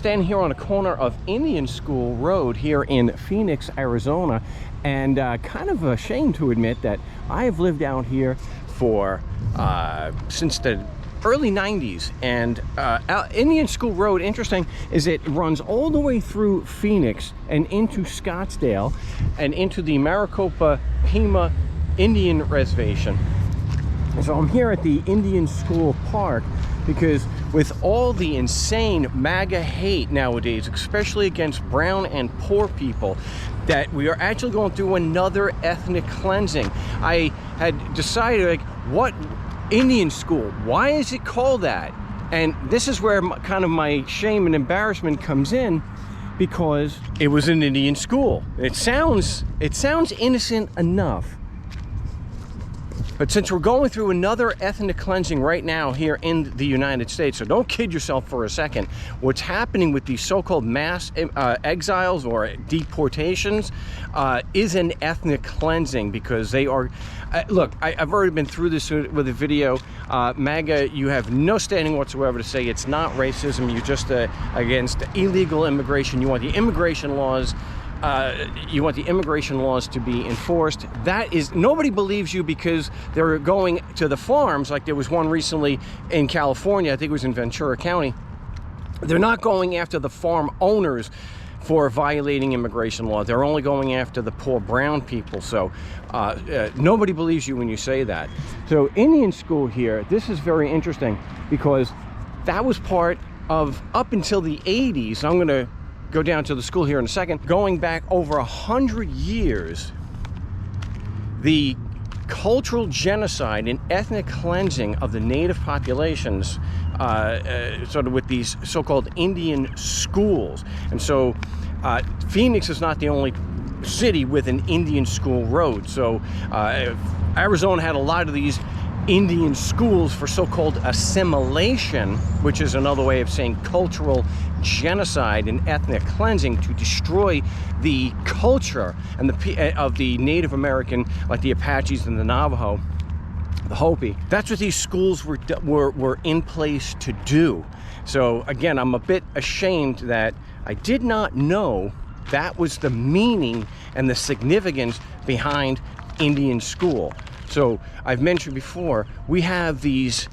Stand here on a corner of Indian School Road here in Phoenix, Arizona, and kind of ashamed to admit that I have lived out here for since the early 90s. And Indian School Road, interesting, is it runs all the way through Phoenix and into Scottsdale and into the Maricopa Pima Indian Reservation. So I'm here at the Indian School Park because with all the insane MAGA hate nowadays, especially against brown and poor people, that we are actually going through another ethnic cleansing. I had decided, like, what Indian school? Why is it called that? And this is where kind of my shame and embarrassment comes in, because it was an Indian school. It sounds innocent enough. But since we're going through another ethnic cleansing right now here in the United States, so don't kid yourself for a second, what's happening with these so-called mass exiles or deportations is an ethnic cleansing, because they are, look, I've already been through this with a video. MAGA, you have no standing whatsoever to say it's not racism. You're just against illegal immigration. You want the immigration laws to be enforced. That is, nobody believes you because they're going to the farms. Like there was one recently in California, I think it was in Ventura County. They're not going after the farm owners for violating immigration law. They're only going after the poor brown people. So nobody believes you when you say that. So Indian school here, this is very interesting because that was part of, up until the 80s, I'm gonna go down to the school here in a second, going back over 100 years, the cultural genocide and ethnic cleansing of the native populations, sort of with these so-called Indian schools. And so Phoenix is not the only city with an Indian school road. So Arizona had a lot of these Indian schools for so-called assimilation, which is another way of saying cultural genocide and ethnic cleansing, to destroy the culture and of the Native American, like the Apaches and the Navajo, the Hopi. That's what these schools were in place to do. So again, I'm a bit ashamed that I did not know that was the meaning and the significance behind Indian school. So I've mentioned before, we have these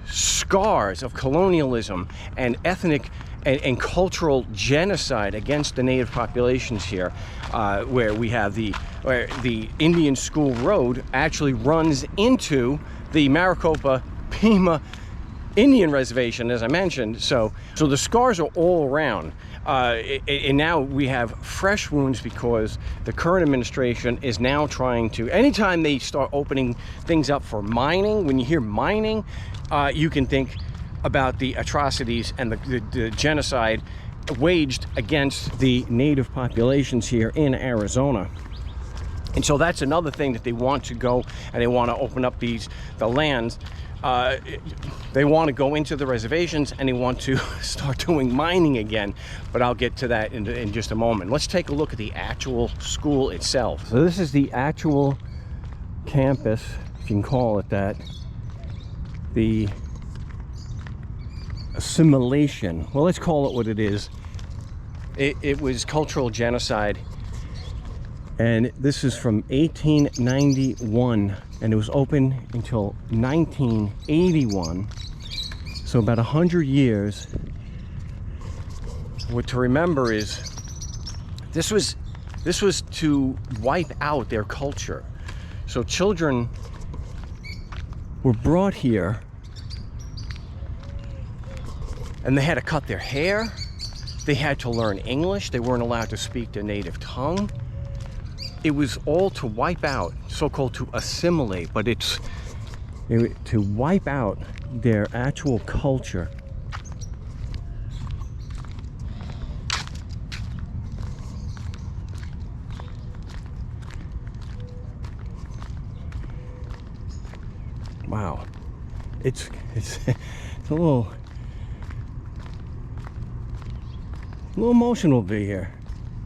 scars of colonialism and ethnic and cultural genocide against the native populations here, where the Indian School Road actually runs into the Maricopa Pima Indian Reservation, as I mentioned. So the scars are all around. And now we have fresh wounds because the current administration is now trying to, anytime they start opening things up for mining, when you hear mining, you can think about the atrocities and the genocide waged against the native populations here in Arizona. And so that's another thing that they want to go, and they want to open up the lands. They want to go into the reservations and they want to start doing mining again, but I'll get to that in just a moment. Let's take a look at the actual school itself. So this is the actual campus, if you can call it that. The assimilation, well, let's call it what it is. It was cultural genocide, and this is from 1891. And it was open until 1981, so about 100 years. What to remember is this was to wipe out their culture. So children were brought here and they had to cut their hair, they had to learn English, they weren't allowed to speak their native tongue. It was all to wipe out, so-called to assimilate, but it's to wipe out their actual culture. Wow, it's a little emotional to be here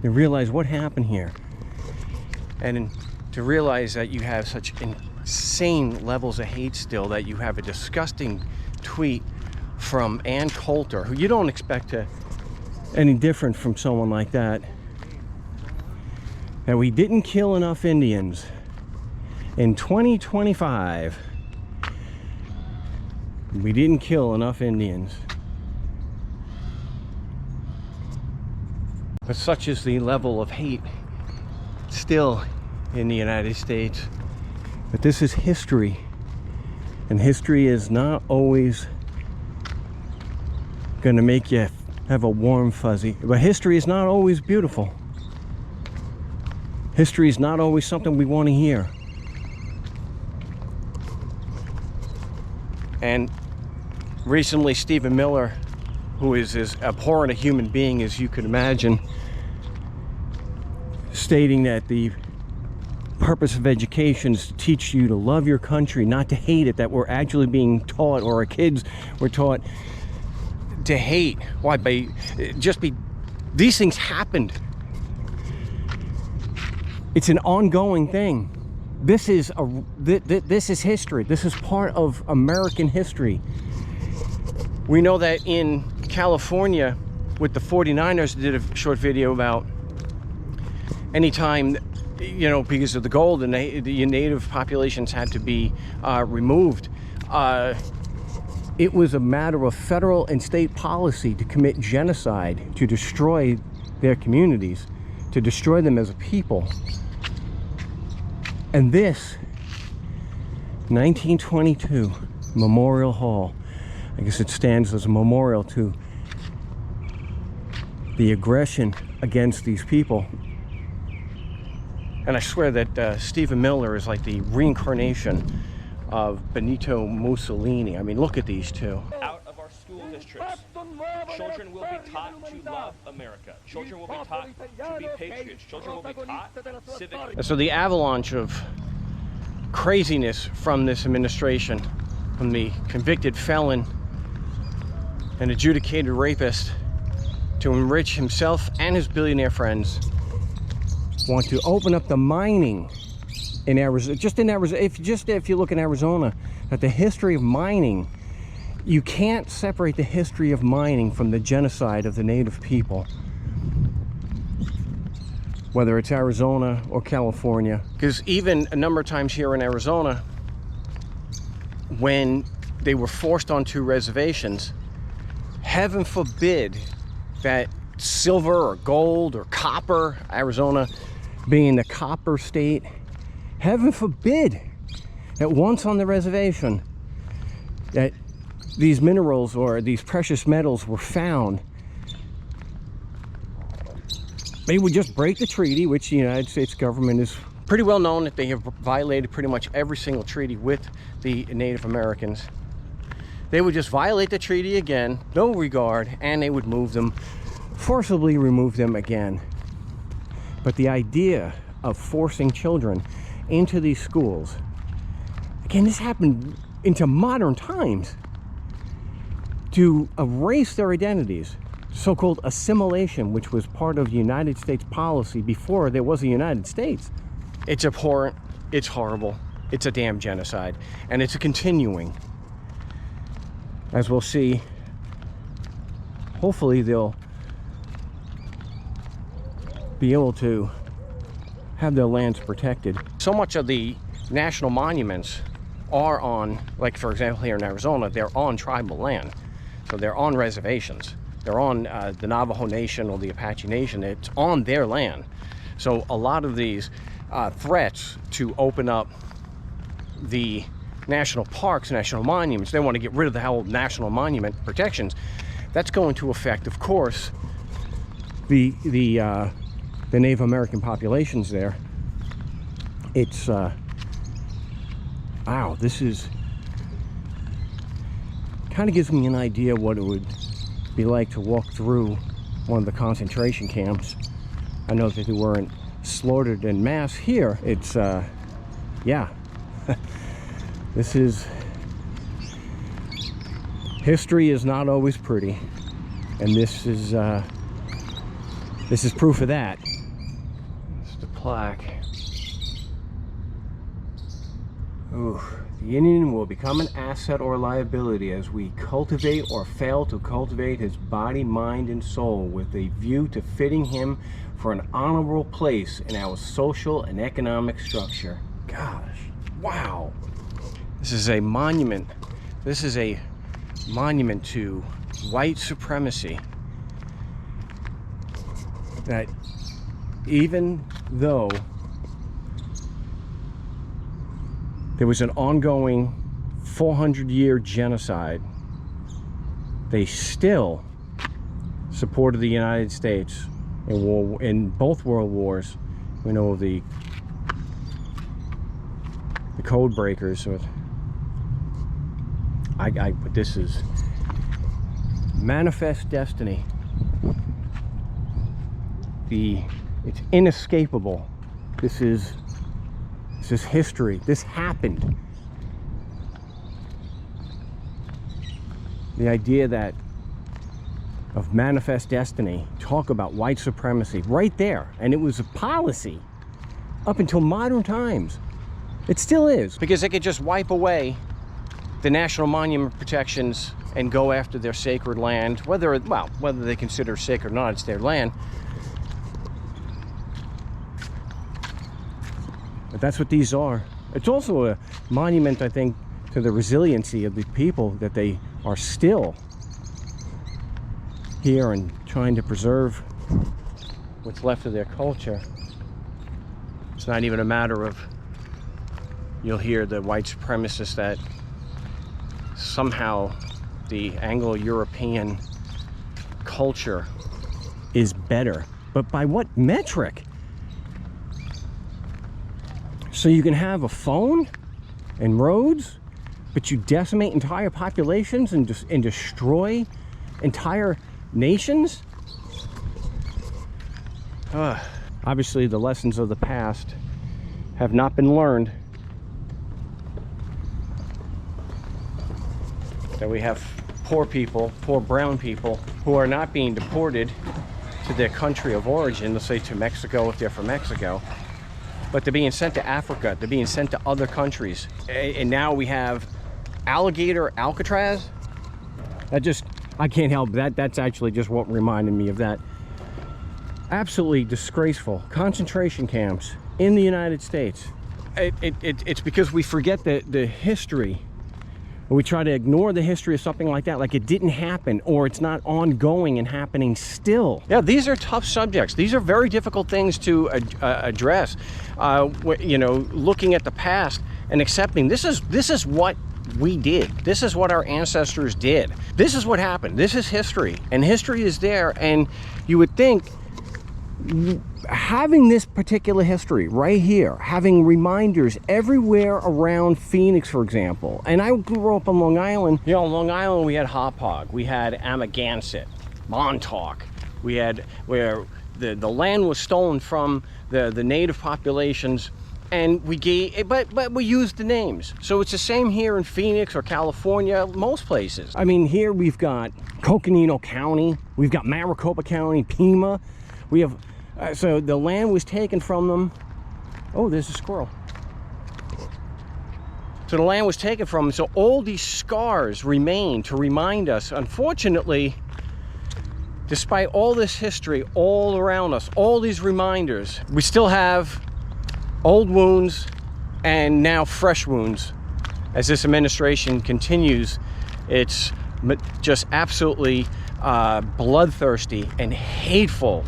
and realize what happened here. And to realize that you have such insane levels of hate still, that you have a disgusting tweet from Ann Coulter, who you don't expect to any different from someone like that, that we didn't kill enough Indians in 2025. We didn't kill enough Indians. But such is the level of hate still in the United States. But this is history, and history is not always going to make you have a warm fuzzy. But history is not always beautiful. History is not always something we want to hear. And recently, Stephen Miller, who is as abhorrent a human being as you could imagine, stating that the purpose of education is to teach you to love your country, not to hate it, that we're actually being taught, or our kids were taught to hate. Why? These things happened. It's an ongoing thing. This is history. This is part of American history. We know that in California with the 49ers, did a short video about anytime, you know, because of the gold, and the native populations had to be removed. It was a matter of federal and state policy to commit genocide, to destroy their communities, to destroy them as a people. And this 1922 Memorial Hall, I guess it stands as a memorial to the aggression against these people. And I swear that Stephen Miller is like the reincarnation of Benito Mussolini. I mean, look at these two. Out of our school districts, children will be taught to love America. Children will be taught to be patriots. Children will be taught civic. And so the avalanche of craziness from this administration, from the convicted felon and adjudicated rapist to enrich himself and his billionaire friends, want to open up the mining in Arizona. Just in Arizona, if you look in Arizona at the history of mining, you can't separate the history of mining from the genocide of the native people. Whether it's Arizona or California. Because even a number of times here in Arizona, when they were forced onto reservations, heaven forbid that silver or gold or copper, Arizona being the copper state, heaven forbid that once on the reservation that these minerals or these precious metals were found, they would just break the treaty, which the United States government is pretty well known that they have violated pretty much every single treaty with the Native Americans. They would just violate the treaty again, no regard, and they would move them, forcibly remove them again. But the idea of forcing children into these schools, again, this happened into modern times, to erase their identities, so-called assimilation, which was part of United States policy before there was a United States. It's abhorrent, it's horrible, it's a damn genocide, and it's a continuing. As we'll see, hopefully they'll be able to have their lands protected. So much of the national monuments are on, like for example here in Arizona, they're on tribal land. So they're on reservations. They're on the Navajo Nation or the Apache Nation. It's on their land. So a lot of these threats to open up the national parks, national monuments, they want to get rid of the whole national monument protections. That's going to affect, of course, the Native American populations there. It's wow, this is kind of gives me an idea what it would be like to walk through one of the concentration camps. I know that they weren't slaughtered en masse here. It's yeah. This is, history is not always pretty, and this is proof of that. It's the plaque. Ooh, The Indian will become an asset or liability as we cultivate or fail to cultivate his body, mind, and soul with a view to fitting him for an honorable place in our social and economic structure. Gosh, wow. This is a monument. This is a monument to white supremacy. That even though there was an ongoing 400-year genocide, they still supported the United States in both world wars. We know the code breakers. But this is manifest destiny. It's inescapable. This is history. This happened. The idea that of manifest destiny, talk about white supremacy right there, and it was a policy up until modern times. It still is, because they could just wipe away the national monument protections and go after their sacred land, whether they consider sacred or not, it's their land. But that's what these are. It's also a monument, I think, to the resiliency of the people, that they are still here and trying to preserve what's left of their culture. It's not even a matter of, you'll hear the white supremacists that somehow the Anglo-European culture is better. But by what metric? So you can have a phone and roads, but you decimate entire populations and destroy entire nations? Obviously, the lessons of the past have not been learned. That we have poor people, poor brown people, who are not being deported to their country of origin, let's say to Mexico if they're from Mexico, but they're being sent to Africa, they're being sent to other countries. And now we have alligator Alcatraz. I can't help that. That's actually just what reminded me of that. Absolutely disgraceful concentration camps in the United States. It's because we forget the history. We try to ignore the history of something like that, like it didn't happen, or it's not ongoing and happening still. Yeah, these are tough subjects. These are very difficult things to address. You know, looking at the past and accepting this is what we did. This is what our ancestors did. This is what happened. This is history, and history is there. And you would think, having this particular history right here, having reminders everywhere around Phoenix, for example. And I grew up on Long Island. You know, on Long Island we had Hauppauge, we had Amagansett, Montauk. We had where the land was stolen from the native populations, and we gave, but we used the names. So it's the same here in Phoenix or California, most places. I mean, here we've got Coconino County, we've got Maricopa County, Pima. We have, so the land was taken from them. Oh, there's a squirrel. So the land was taken from them. So all these scars remain to remind us. Unfortunately, despite all this history all around us, all these reminders, we still have old wounds and now fresh wounds as this administration continues its just absolutely bloodthirsty and hateful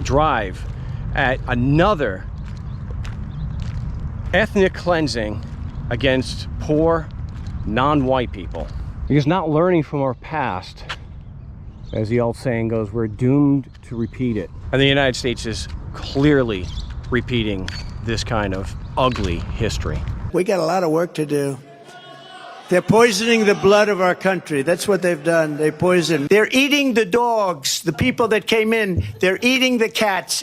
drive at another ethnic cleansing against poor non-white people. Because not learning from our past, as the old saying goes, we're doomed to repeat it. And the United States is clearly repeating this kind of ugly history. We got a lot of work to do. They're poisoning the blood of our country. That's what they've done. They poison. They're eating the dogs, the people that came in. They're eating the cats.